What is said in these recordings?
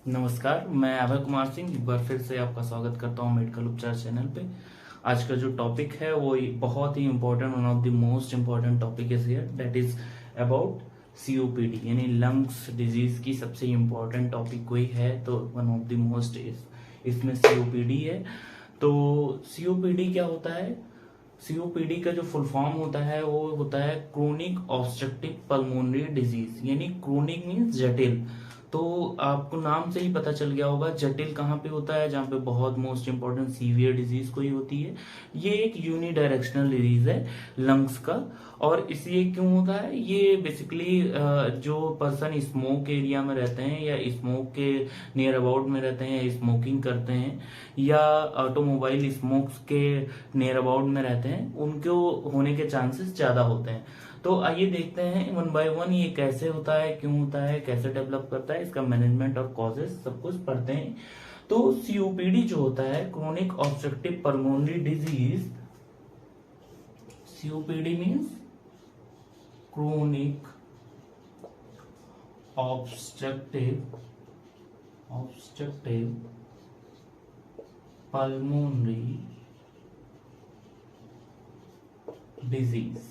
नमस्कार, मैं अभय कुमार सिंह एक बार फिर से आपका स्वागत करता हूं मेडिकल उपचार चैनल पे। आज का जो टॉपिक है वो बहुत ही important, one of the most important topic is here, that is about COPD, यानी लंग्स डिजीज की सबसे इम्पोर्टेंट टॉपिक कोई है तो वन ऑफ द मोस्ट इसमें सीओपीडी है। तो सीओपीडी क्या होता है? सीओपीडी का जो फुल फॉर्म होता है वो होता है क्रोनिक ऑब्स्ट्रक्टिव पल्मोनरी डिजीज, यानी क्रोनिक मीन्स जटिल। तो आपको नाम से ही पता चल गया होगा जटिल कहाँ पे होता है, जहाँ पे बहुत मोस्ट इंपॉर्टेंट सीवियर डिजीज कोई होती है। ये एक यूनिडायरेक्शनल डिजीज है लंग्स का। और इसलिए क्यों होता है ये? बेसिकली जो पर्सन स्मोक एरिया में रहते हैं या स्मोक के नियर अबाउट में रहते हैं या स्मोकिंग करते हैं या ऑटोमोबाइल स्मोक्स के नियर अबाउट में रहते हैं, उनको होने के चांसेस ज्यादा होते हैं। तो आइए देखते हैं वन बाय वन ये कैसे होता है, क्यों होता है, कैसे डेवलप करता है, इसका मैनेजमेंट और कॉजेस सब कुछ पढ़ते हैं। तो सीओपीडी जो होता है chronic obstructive pulmonary disease, COPD means chronic obstructive pulmonary disease.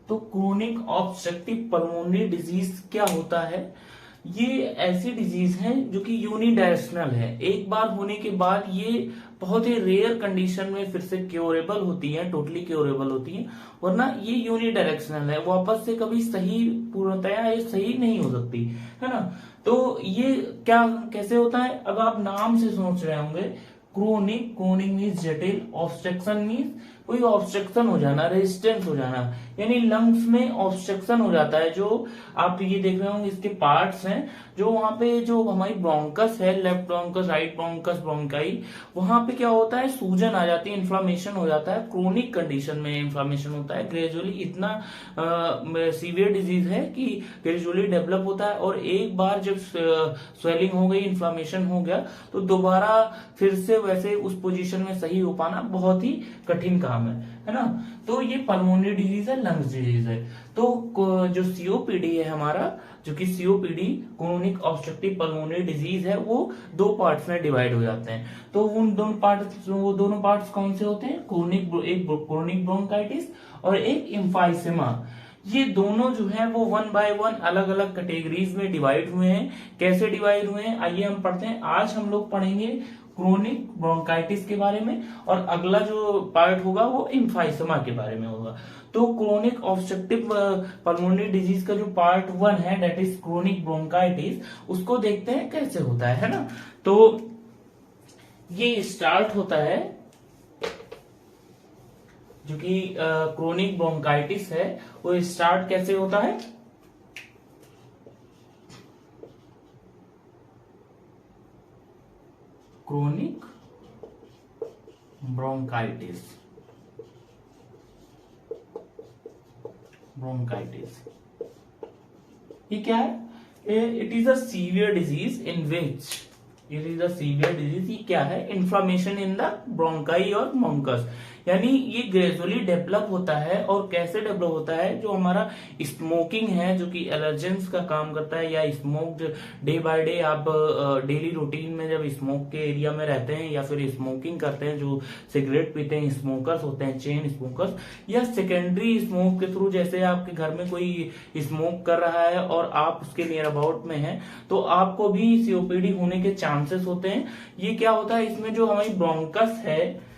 तो क्रोनिक ऑब्स्ट्रक्टिव पल्मोनरी डिजीज क्या होता है? ये ऐसी डिजीज है जो कि यूनिडायरेक्शनल है। एक बार होने के बाद ये बहुत ही रेयर कंडीशन में फिर से क्योरेबल होती है, टोटली क्योरेबल होती है, वरना ये यूनिडायरेक्शनल है, वापस से कभी सही पूर्णतया ये सही नहीं हो सकती है ना। तो ये क्या कैसे होता है? अब आप नाम से सोच रहे होंगे क्रोनिक, क्रोनिक मीन्स जटिल, ऑब्स्ट्रक्शन मीन्स कोई ऑब्स्ट्रक्शन हो जाना, रेजिस्टेंस हो जाना, यानी लंग्स में ऑब्स्ट्रक्शन हो जाता है। जो आप ये देख रहे होंगे इसके पार्ट्स हैं, जो वहां पे जो हमारी ब्रोंकस है, left bronchus, right bronchus, bronchi, वहां पे क्या होता है सूजन आ जाती है, इन्फ्लामेशन हो जाता है। क्रोनिक कंडीशन में इन्फ्लामेशन होता है, ग्रेजुअली इतना सीवियर डिजीज है कि ग्रेजुअली डेवलप होता है। और एक बार जब स्वेलिंग हो गई, इन्फ्लामेशन हो गया, तो दोबारा फिर से वैसे उस पोजीशन में सही हो पाना बहुत ही कठिन काम है ना। तो ये पल्मोनरी डिजीज है, लंग्स डिजीज है। तो जो सीओपीडी है हमारा, जो कि COPD chronic obstructive pulmonary disease है, वो दो पार्ट्स में डिवाइड हो जाते हैं। तो उन दोनों पार्ट्स कौन से होते हैं? एक क्रोनिक ब्रोंकाइटिस और एक इम्फाइसेमा। ये दोनों जो है वो वन बाय वन अलग अलग कैटेगरीज में डिवाइड हुए हैं। कैसे डिवाइड हुए हैं आइए हम पढ़ते हैं। आज हम लोग पढ़ेंगे क्रोनिक ब्रोंकाइटिस के बारे में और अगला जो पार्ट होगा वो इम्फाइसेमा के बारे में होगा। तो क्रोनिक ऑब्स्ट्रक्टिव पल्मोनरी डिजीज का जो पार्ट 1 है, दैट इज क्रोनिक ब्रोंकाइटिस, उसको देखते हैं कैसे होता है ना। तो ये स्टार्ट होता है, जो कि क्रोनिक ब्रोंकाइटिस है वो स्टार्ट कैसे होता है? क्रोनिक ब्रोंकाइटिस ये क्या है? It is a severe disease in which ये क्या है? इन्फ्लामेशन इन द ब्रोंकाई और ब्रोंकस, यानी ये ग्रेजुअली डेवलप होता है। और कैसे डेवलप होता है? जो हमारा स्मोकिंग है, जो कि एलर्जेंस का काम करता है, या स्मोक डे बाय डे आप डेली रूटीन में जब स्मोक के एरिया में रहते हैं या फिर स्मोकिंग करते हैं, जो सिगरेट पीते हैं, स्मोकर्स होते हैं, चेन स्मोकर्स, या सेकेंडरी स्मोक के थ्रू, जैसे आपके घर में कोई स्मोक कर रहा है और आप उसके नियर अबाउट में हैं, तो आपको भी सीओपीडी होने के चांसेस होते हैं। ये क्या होता है? इसमें जो हमारी ब्रोंकस है,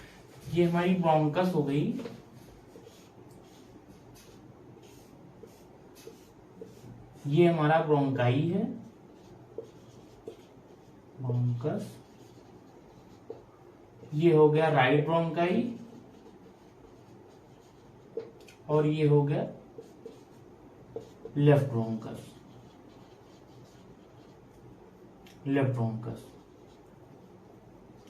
ये हमारी ब्रोंकस हो गई, ये हमारा ब्रोंकाई है, ब्रोंकस, ये हो गया राइट ब्रोंकाई, और ये हो गया लेफ्ट ब्रोंकस।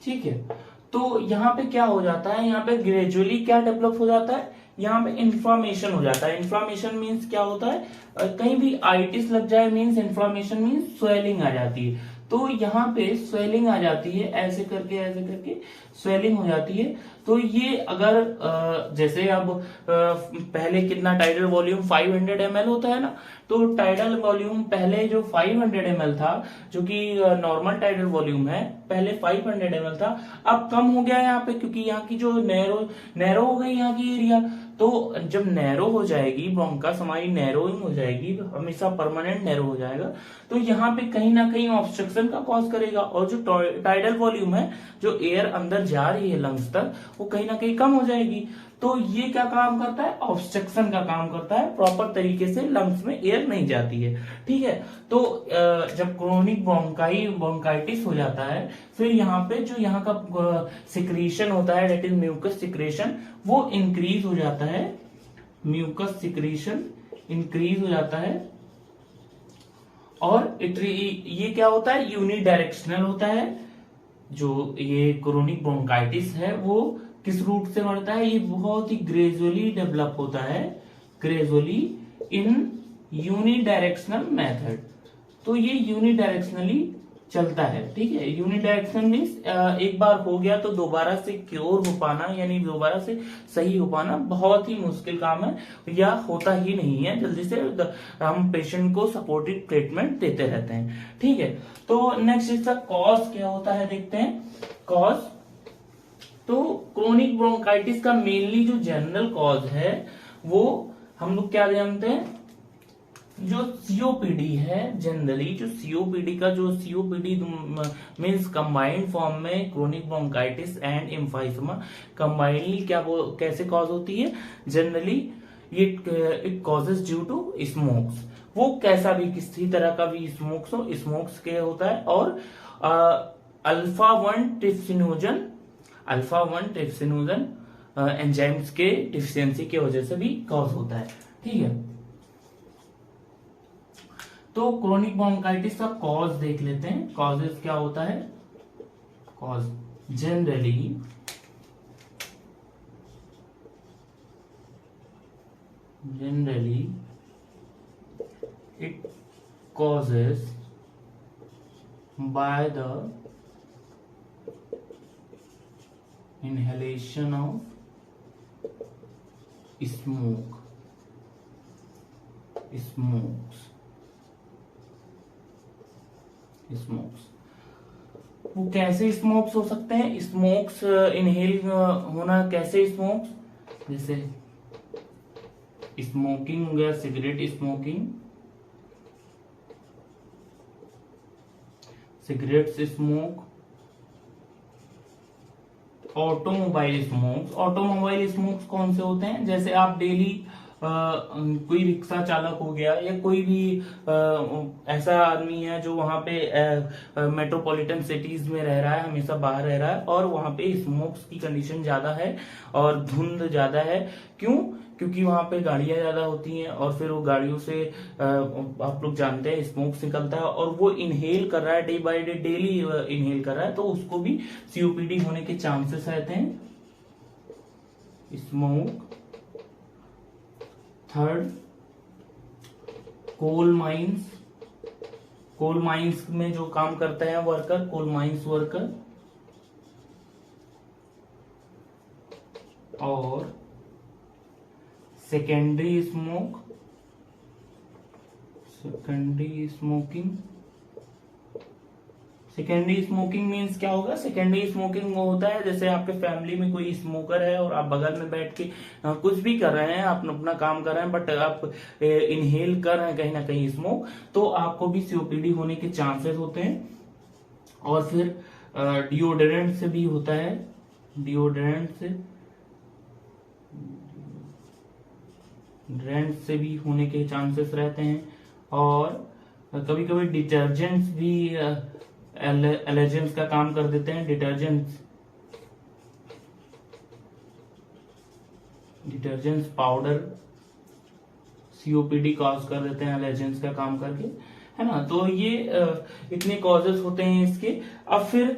ठीक है। तो यहाँ पे क्या हो जाता है? यहाँ पे ग्रेजुअली क्या डेवलप हो जाता है? यहाँ पे इन्फ्लामेशन हो जाता है। इन्फ्लामेशन मीन्स क्या होता है? कहीं भी आइटिस लग जाए मीन्स इन्फ्लामेशन मीन्स स्वेलिंग आ जाती है। तो यहाँ पे स्वेलिंग आ जाती है, ऐसे करके स्वेलिंग हो जाती है। तो ये अगर जैसे अब पहले कितना टाइडल वॉल्यूम 500 ml होता है ना, तो टाइडल वॉल्यूम पहले जो 500 ml था, जो कि नॉर्मल टाइडल वॉल्यूम है, पहले 500 ml था, अब कम हो गया यहाँ पे, क्योंकि यहाँ की जो नैरो हो गई यहाँ की एरिया। तो जब नैरो हो जाएगी, ब्रोंकास हमारी नैरोइंग हो जाएगी, हमेशा परमानेंट नैरो हो जाएगा, तो यहाँ पे कहीं ना कहीं ऑब्स्ट्रक्शन का कॉज करेगा। और जो टाइडल वॉल्यूम है, जो एयर अंदर जा रही है लंग्स तक, वो कहीं ना कहीं कम हो जाएगी। तो ये क्या काम करता है, ऑब्स्ट्रक्शन का काम करता है, प्रॉपर तरीके से लंग्स में एयर नहीं जाती है। ठीक है, तो जब क्रोनिक ब्रोंकाइटिस हो जाता है, फिर यहाँ पे जो यहाँ का सिक्रीशन होता है, डेट इज म्यूकस सिक्रेशन, वो इंक्रीज हो जाता है, म्यूकस सिक्रीशन इंक्रीज हो जाता है। और ये क्या होता है, यूनिडायरेक्शनल होता है। जो ये क्रोनिक ब्रोंकाइटिस है वो किस रूट से बढ़ता है, ये बहुत ही ग्रेजुअली डेवलप होता है, ग्रेजुअली इन यूनिडायरेक्शनल मेथड। तो ये यूनिडायरेक्शनली चलता है। ठीक है, यूनिडायरेक्शनल मीन्स एक बार हो गया तो दोबारा से क्योर हो पाना, यानी दोबारा से सही हो पाना बहुत ही मुश्किल काम है, या होता ही नहीं है जल्दी से। हम पेशेंट को सपोर्टिव ट्रीटमेंट देते रहते हैं। ठीक है, तो नेक्स्ट इसका कॉज क्या होता है, देखते हैं कॉज। तो क्रोनिक ब्रोंकाइटिस का मेनली जो जनरल कॉज है, वो हम लोग क्या जानते हैं, जो सीओपीडी है, जनरली जो सीओपीडी का जो सीओपीडी मींस कंबाइंड फॉर्म में chronic bronchitis and emphysema combinely कैसे कॉज होती है, generally it causes due to smokes. वो कैसा भी, किसी तरह का भी स्मोक्स हो, स्मोक्स के होता है। और अल्फा-1 ट्रिप्सिनोजन एंजाइम्स के डिफिशियंसी की वजह से भी कॉज होता है। ठीक है, तो क्रोनिक ब्रोंकाइटिस का कॉज देख लेते हैं। कॉजेस क्या होता है, cause generally it causes by the inhalation of smokes. वो कैसे स्मोक्स हो सकते हैं, स्मोक्स इनहेल होना कैसे, स्मोक्स जैसे स्मोकिंग हो गया, cigarette smoking, cigarette smoke, automobile smokes कौन से होते हैं, जैसे आप डेली कोई रिक्शा चालक हो गया, या कोई भी ऐसा आदमी है जो वहां पे मेट्रोपॉलिटन सिटीज में रह रहा है, हमेशा बाहर रह रहा है, और वहां पे स्मोक्स की कंडीशन ज्यादा है और धुंध ज्यादा है। क्यों, क्योंकि वहां पे गाड़ियां ज्यादा होती हैं, और फिर वो गाड़ियों से आप लोग जानते हैं स्मोक निकलता है, और वो इनहेल कर रहा है, day by day daily inhale कर रहा है, तो उसको भी सीओपीडी होने के चांसेस रहते हैं। स्मोक। थर्ड, कोल माइंस में जो काम करते हैं वर्कर, कोल माइंस वर्कर। और सेकेंडरी स्मोकिंग मीन्स क्या होगा, सेकेंडरी स्मोकिंग वो होता है जैसे आपके फैमिली में कोई स्मोकर है और आप बगल में बैठ के कुछ भी कर रहे हैं, आप अपना काम कर रहे हैं, बट आप इनहेल कर रहे हैं कहीं ना कहीं स्मोक, तो आपको भी सीओपीडी होने के चांसेस होते हैं। और फिर डिओड्रेंट से भी होता है, डिओड्रेंट से भी होने के चांसेस रहते हैं। और कभी कभी डिटर्जेंट्स भी एलर्जेंस का काम कर देते हैं। डिटर्जेंट्स पाउडर सीओपीडी कॉज कर देते हैं एलर्जेंस का काम करके, है ना। तो ये इतने कॉजेस होते हैं इसके। अब फिर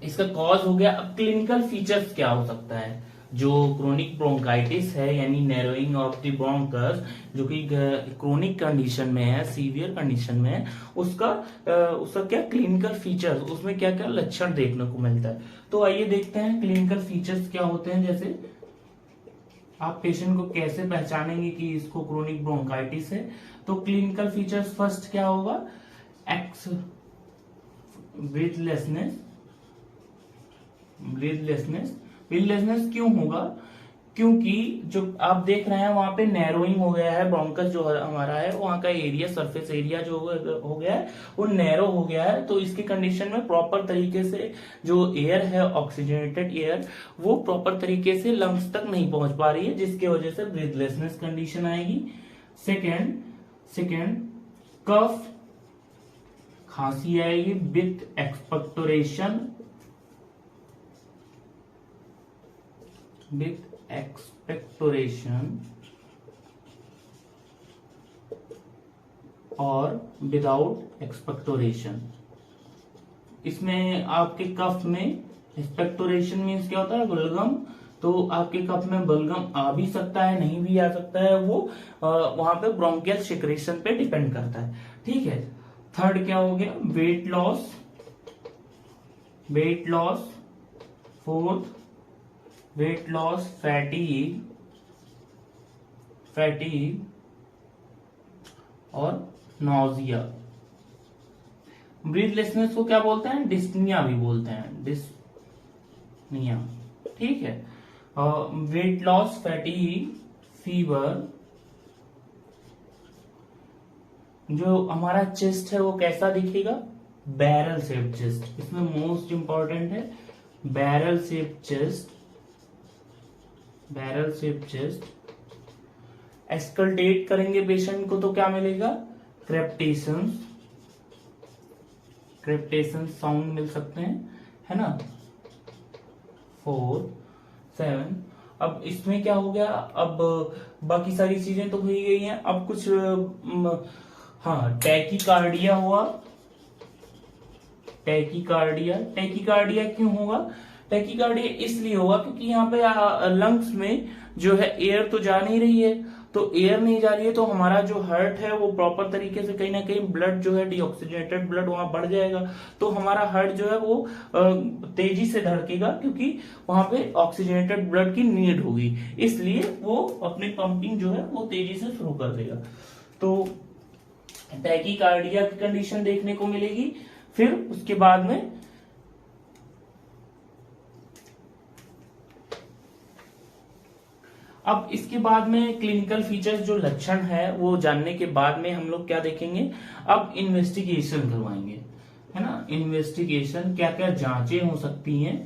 इसका कॉज हो गया, अब क्लिनिकल फीचर्स क्या हो सकता है। जो क्रोनिक ब्रोंकाइटिस है यानी नैरोइंग ऑफ द ब्रोंकस, जो कि क्रोनिक कंडीशन में है, सीवियर कंडीशन में है, उसका उसका क्या क्लिनिकल फीचर्स, उसमें क्या क्या लक्षण देखने को मिलता है। तो आइए देखते हैं क्लिनिकल फीचर्स क्या होते हैं। जैसे आप पेशेंट को कैसे पहचानेंगे कि इसको क्रोनिक ब्रोंकाइटिस है। तो क्लिनिकल फीचर्स फर्स्ट क्या होगा, एक्स ब्रीथलेसनेस। ब्रीथलेसनेस क्यों होगा, क्योंकि जो आप देख रहे हैं वहां पे नैरोइंग हो गया है, ब्रोंकस जो हमारा है वहां का एरिया, सरफेस एरिया जो हो गया है वो नैरो हो गया है। तो इसकी कंडीशन में प्रॉपर तरीके से जो एयर है, ऑक्सीजनेटेड एयर, वो प्रॉपर तरीके से लंग्स तक नहीं पहुंच पा रही है, जिसकी वजह से ब्रीथलेसनेस कंडीशन आएगी। सेकेंड कफ, खांसी आएगी विथ एक्सपेक्टोरेशन, और विदाउट एक्सपेक्टोरेशन। इसमें आपके कफ में एक्सपेक्टोरेशन मीन्स क्या होता है, बलगम। तो आपके कफ में बलगम आ भी सकता है, नहीं भी आ सकता है, वो वहां पे ब्रोंकियल सिक्रेशन पे डिपेंड करता है। ठीक है। थर्ड क्या हो गया, weight loss. Fourth weight loss, fatigue और नॉजिया। ब्रीथलेसनेस को क्या बोलते हैं, डिस्निया भी बोलते हैं, डिस्निया। ठीक है। Weight loss, fatigue, fever. जो हमारा चेस्ट है वो कैसा दिखेगा, बैरल शेप चेस्ट। इसमें मोस्ट इंपॉर्टेंट है बैरल शेप चेस्ट। एक्सकल्टेट करेंगे पेशेंट को तो क्या मिलेगा, क्रेप्टेशन साउंड मिल सकते हैं, है ना। 4, 7। अब इसमें क्या हो गया, अब बाकी सारी चीजें तो हो ही गई हैं। अब कुछ हाँ, टैकीकार्डिया हुआ। टैकीकार्डिया क्यों होगा, टैकीकार्डिया इसलिए होगा क्योंकि यहाँ पे लंग्स में जो है एयर तो जा नहीं रही है। तो एयर नहीं जा रही है तो हमारा जो हार्ट है वो प्रॉपर तरीके से कहीं ना कहीं ब्लड जो है डीऑक्सीजनेटेड ब्लड वहां बढ़ जाएगा। तो हमारा हार्ट जो है वो तेजी से धड़केगा, क्योंकि वहां पे ऑक्सीजनेटेड ब्लड की नीड होगी, इसलिए वो अपनी पंपिंग जो है वो तेजी से शुरू कर देगा। तो टैकीकार्डिया की कंडीशन देखने को मिलेगी। फिर उसके बाद में अब इसके बाद में क्लिनिकल फीचर्स जो लक्षण है वो जानने के बाद में हम लोग क्या देखेंगे, अब इन्वेस्टिगेशन करवाएंगे, है ना। इन्वेस्टिगेशन क्या क्या जांचें हो सकती हैं,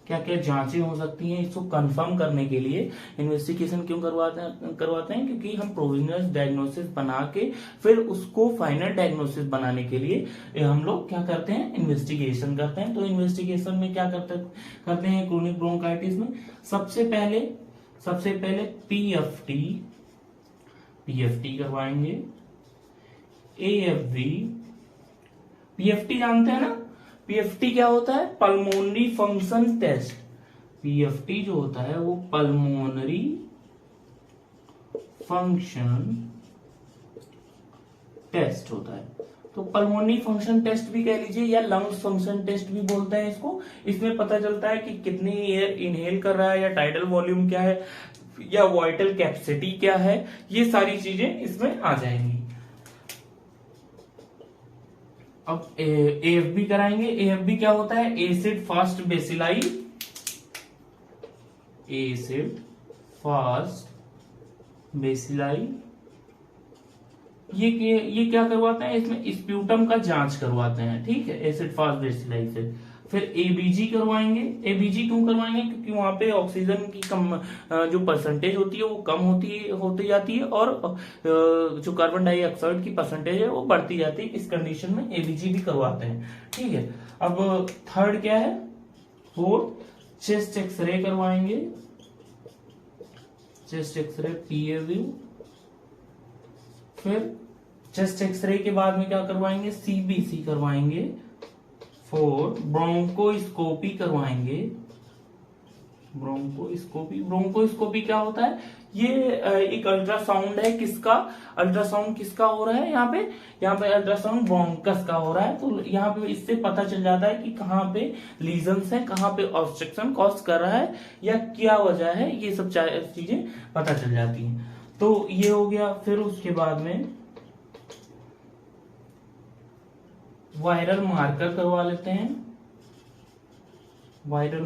क्या क्या जांचें हो सकती हैं, इसको कंफर्म करने के लिए इन्वेस्टिगेशन क्यों करवाते हैं, क्योंकि हम प्रोविजनल डायग्नोसिस बना के फिर उसको फाइनल डायग्नोसिस बनाने के लिए हम लोग क्या करते हैं, इन्वेस्टिगेशन करते हैं। तो इन्वेस्टिगेशन में क्या करते हैं क्रोनिक ब्रोंकाइटिस में, सबसे पहले पीएफटी करवाएंगे, एएफवी। पीएफटी जानते हैं ना, पीएफटी क्या होता है, पल्मोनरी फंक्शन टेस्ट। पीएफटी जो होता है वो पल्मोनरी फंक्शन टेस्ट होता है। तो पल्मोनरी फंक्शन टेस्ट भी कह लीजिए या लंग्स फंक्शन टेस्ट भी बोलते हैं इसको। इसमें पता चलता है कि कितनी एयर इनहेल कर रहा है, या टाइडल वॉल्यूम क्या है, या वाइटल कैपेसिटी क्या है, ये सारी चीजें इसमें आ जाएंगी। अब एएफबी कराएंगे। एएफबी क्या होता है, एसिड फास्ट बेसिलाई। ये क्या करवाते हैं, इसमें स्प्यूटम का जांच करवाते हैं, ठीक है, एसिड फास्ट बेसिलाई से। फिर एबीजी करवाएंगे। एबीजी क्यों करवाएंगे, क्योंकि वहां पे ऑक्सीजन की कम जो परसेंटेज होती है वो कम होती जाती है, और जो कार्बन डाइऑक्साइड की परसेंटेज है वो बढ़ती जाती है। इस कंडीशन में एबीजी भी करवाते हैं, ठीक है। अब थर्ड क्या है, फोर्थ चेस्ट एक्सरे करवाएंगे। Chest X-ray PA view. फिर चेस्ट एक्सरे के बाद में क्या करवाएंगे, सीबीसी करवाएंगे, फोर ब्रोंकोस्कोपी करवाएंगे। ब्रोंकोस्कोपी क्या होता है? ये एक अल्ट्रासाउंड है। किसका अल्ट्रासाउंड किसका हो रहा है? यहाँ पे अल्ट्रासाउंड ब्रोंकस का हो रहा है। तो यहाँ पे इससे पता चल जाता है कि कहाँ पे लीजन्स है, कहाँ पे ऑब्स्ट्रक्शन कॉज कर रहा है या क्या वजह है, ये सब चीजें पता चल जाती हैं। तो ये हो गया। फिर उसके बाद में वायरल मार्कर करवा लेते हैं। वायरल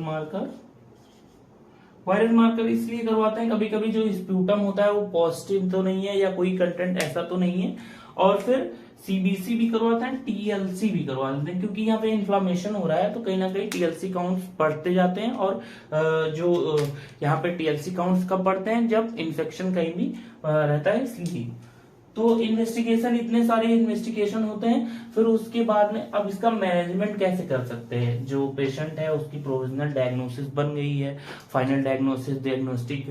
मार्कर इसलिए करवाते हैं, कभी कभी जो स्प्यूटम होता है वो पॉजिटिव तो नहीं है या कोई कंटेंट ऐसा तो नहीं है। और फिर सीबीसी भी करवाते हैं, टीएलसी भी करवा लेते हैं, क्योंकि यहाँ पे इन्फ्लामेशन हो रहा है तो कहीं ना कहीं टीएलसी काउंट्स बढ़ते जाते हैं। और जो यहाँ पे टीएलसी काउंट्स कब बढ़ते हैं? जब इन्फेक्शन कहीं भी रहता है, इसलिए। तो इन्वेस्टिगेशन, इतने सारे इन्वेस्टिगेशन होते हैं। फिर उसके बाद में अब इसका मैनेजमेंट कैसे कर सकते हैं? जो पेशेंट है उसकी प्रोविजनल डायग्नोसिस बन गई है, फाइनल डायग्नोसिस डायग्नोस्टिक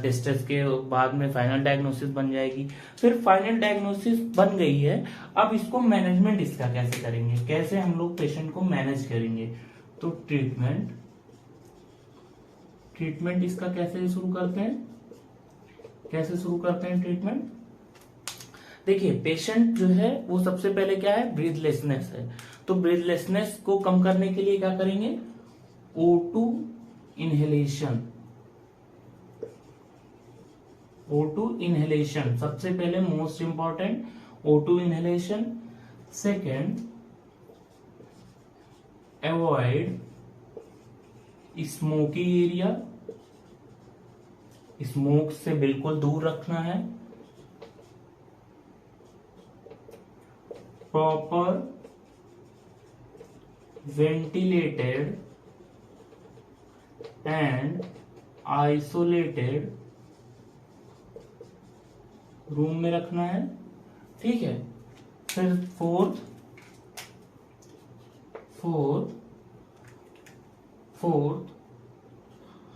टेस्ट्स के बाद में फाइनल डायग्नोसिस बन जाएगी। फिर फाइनल डायग्नोसिस बन गई है, अब इसको मैनेजमेंट इसका कैसे करेंगे? कैसे हम लोग पेशेंट को मैनेज करेंगे? तो ट्रीटमेंट इसका कैसे शुरू करते हैं? ट्रीटमेंट देखिए, पेशेंट जो है वो सबसे पहले क्या है? ब्रीथलेसनेस है। तो ब्रीथलेसनेस को कम करने के लिए क्या करेंगे? O2 इनहेलेशन सबसे पहले, most important O2 inhalation. Second, avoid smoky area, smoke से बिल्कुल दूर रखना है। Proper ventilated and isolated room में रखना है। ठीक है। फिर fourth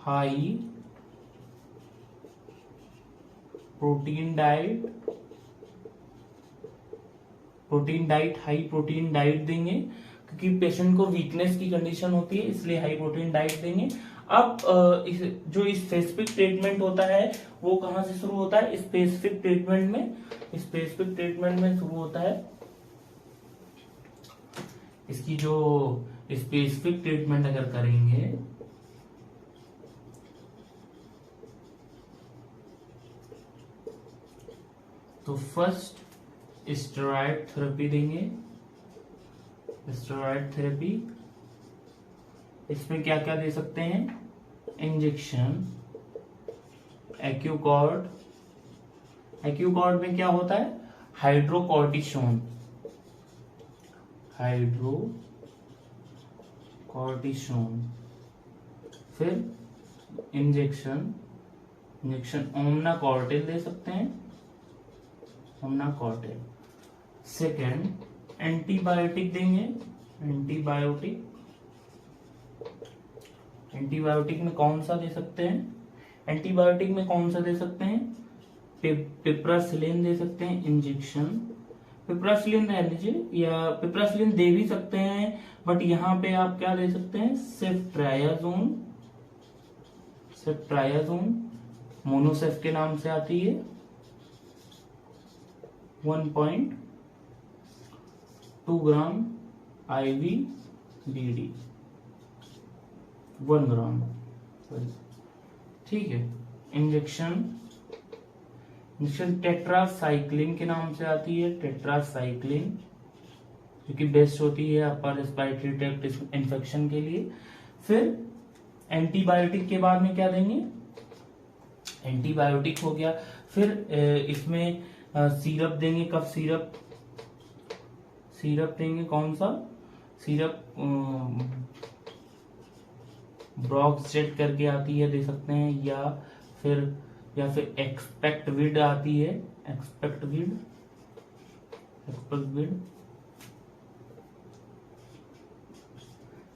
high protein diet, high protein diet देंगे, क्योंकि पेशेंट को वीकनेस की कंडीशन होती है, इसलिए हाई प्रोटीन डाइट देंगे। अब जो स्पेसिफिक ट्रीटमेंट होता है वो कहां से शुरू होता है? स्पेसिफिक ट्रीटमेंट में शुरू होता है। इसकी जो स्पेसिफिक ट्रीटमेंट अगर करेंगे तो फर्स्ट स्टेरॉइड थेरेपी देंगे। इसमें क्या क्या दे सकते हैं? इंजेक्शन, एक्यूकॉर्ड में क्या होता है? हाइड्रोकॉर्टिसोन। फिर इंजेक्शन ओमनाकॉर्टिल दे सकते हैं, सेकेंड एंटीबायोटिक देंगे। एंटीबायोटिक में कौन सा दे सकते हैं? पिप्रासिलिन दे सकते हैं इंजेक्शन। पिप्रासिलिन रह लीजिए, या पिप्रासिलिन दे भी सकते हैं, बट यहाँ पे आप क्या दे सकते हैं? सेफ्ट्रायाजोन मोनोसेफ के नाम से आती है। 1.2 ग्राम IV BD, 1 ग्राम। ठीक है। इंजेक्शन टेट्रासाइक्लिन के नाम से आती है, जो कि बेस्ट होती है अपर रेस्पिरेटरी ट्रैक्ट इन्फेक्शन के लिए। फिर एंटीबायोटिक के बाद में क्या देंगे? एंटीबायोटिक हो गया। फिर इसमें सिरप देंगे, कफ सिरप देंगे। कौन सा सिरप? ब्रॉक्सजेट करके आती है, दे सकते हैं, या फिर एक्सपेक्टविड आती है, एक्सपेक्टविड।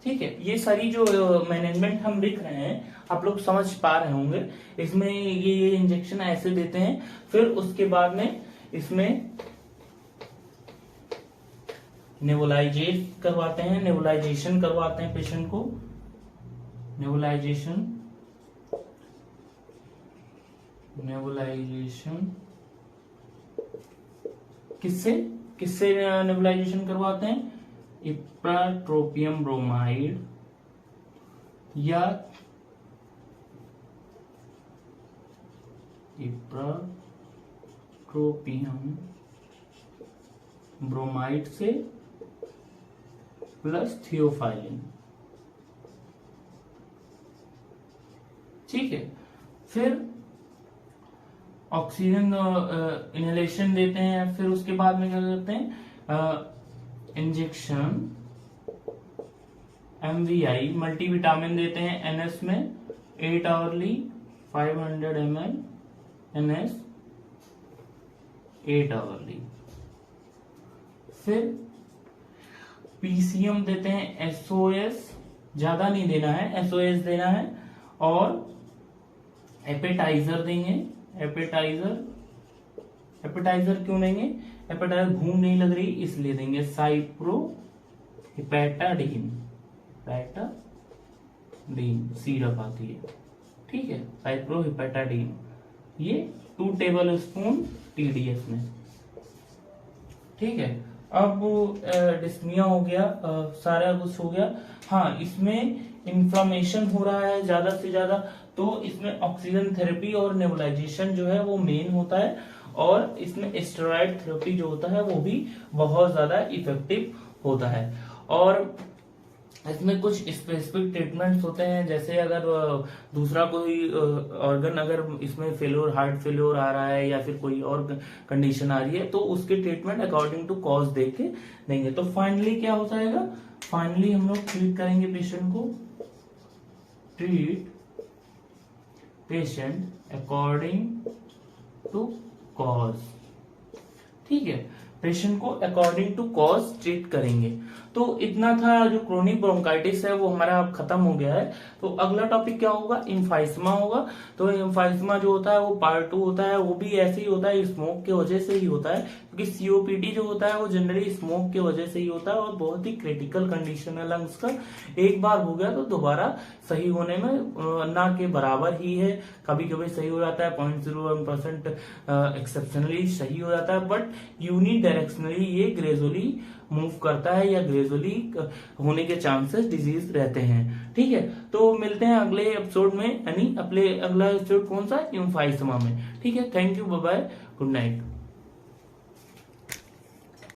ठीक है। ये सारी जो मैनेजमेंट हम लिख रहे हैं आप लोग समझ पा रहे होंगे। इसमें ये इंजेक्शन ऐसे देते हैं। फिर उसके बाद में इसमें नेबुलाइजेट करवाते हैं, नेबुलाइजेशन करवाते हैं पेशेंट को, नेबुलाइजेशन किससे किससे नेबुलाइजेशन करवाते हैं? इप्राट्रोपियम ब्रोमाइड या इप्राट्रोपियम ब्रोमाइड से प्लस थियोफाइलिन। ठीक है, फिर ऑक्सीजन इनहेलेशन देते हैं, फिर उसके बाद में क्या करते हैं? इंजेक्शन MVI मल्टीविटामिन देते हैं NS में 8 आवरली 500 ml NS 8 आवरली। फिर PCM देते हैं SOS, ज्यादा नहीं देना है, SOS देना है। और एपेटाइजर देंगे, एपेटाइजर क्यों देंगे? एपेटाइजर भूख नहीं लग रही इसलिए देंगे साइप्रोहेपेटाडीन, सिरप आती है। ठीक है, साइप्रोहेपेटाडीन, ये 2 टेबल स्पून TDS में। ठीक है, अब डिस्मिया हो गया, सारा कुछ हो गया। हाँ, इसमें इन्फ्लामेशन हो रहा है ज्यादा से ज्यादा, तो इसमें ऑक्सीजन थेरेपी और नेबुलाइजेशन जो है वो मेन होता है, और इसमें स्टेरॉइड थेरेपी जो होता है वो भी बहुत ज्यादा इफेक्टिव होता है। और इसमें कुछ स्पेसिफिक ट्रीटमेंट्स होते हैं, जैसे अगर दूसरा कोई ऑर्गन अगर इसमें फेल्योर, हार्ट फेल्योर आ रहा है या फिर कोई और कंडीशन आ रही है, तो उसके ट्रीटमेंट अकॉर्डिंग टू कॉज देख के देंगे। तो फाइनली क्या हो जाएगा? फाइनली हम लोग ट्रीट करेंगे पेशेंट को, treat patient according to cause. ठीक है, पेशेंट को अकॉर्डिंग टू कॉज ट्रीट करेंगे। तो इतना था, जो क्रोनिक ब्रोंकाइटिस है वो हमारा अब खत्म हो गया है। तो अगला टॉपिक क्या होगा? एम्फाइसमा होगा। तो एम्फाइसमा जो होता है वो पार्ट 2 होता है, वो भी ऐसे ही होता है, स्मोक के वजह से ही होता है, क्योंकि COPD जो होता है वो जनरली स्मोक के वजह से ही होता है, और बहुत ही क्रिटिकल कंडीशन है लंग्स का। एक बार हो गया तो दोबारा सही होने में ना के बराबर ही है, कभी कभी सही हो जाता है, 0.01% एक्सेप्शनली सही हो जाता है, बट यूनिडायरेक्शनली ये ग्रेजुअली मूव करता है या ग्रेजुअली होने के चांसेस डिजीज रहते हैं। ठीक है, तो मिलते हैं अगले एपिसोड में, यानी अगला एपिसोड कौन सा? एम्फाइसमा में। ठीक है, thank you, bye bye, good night.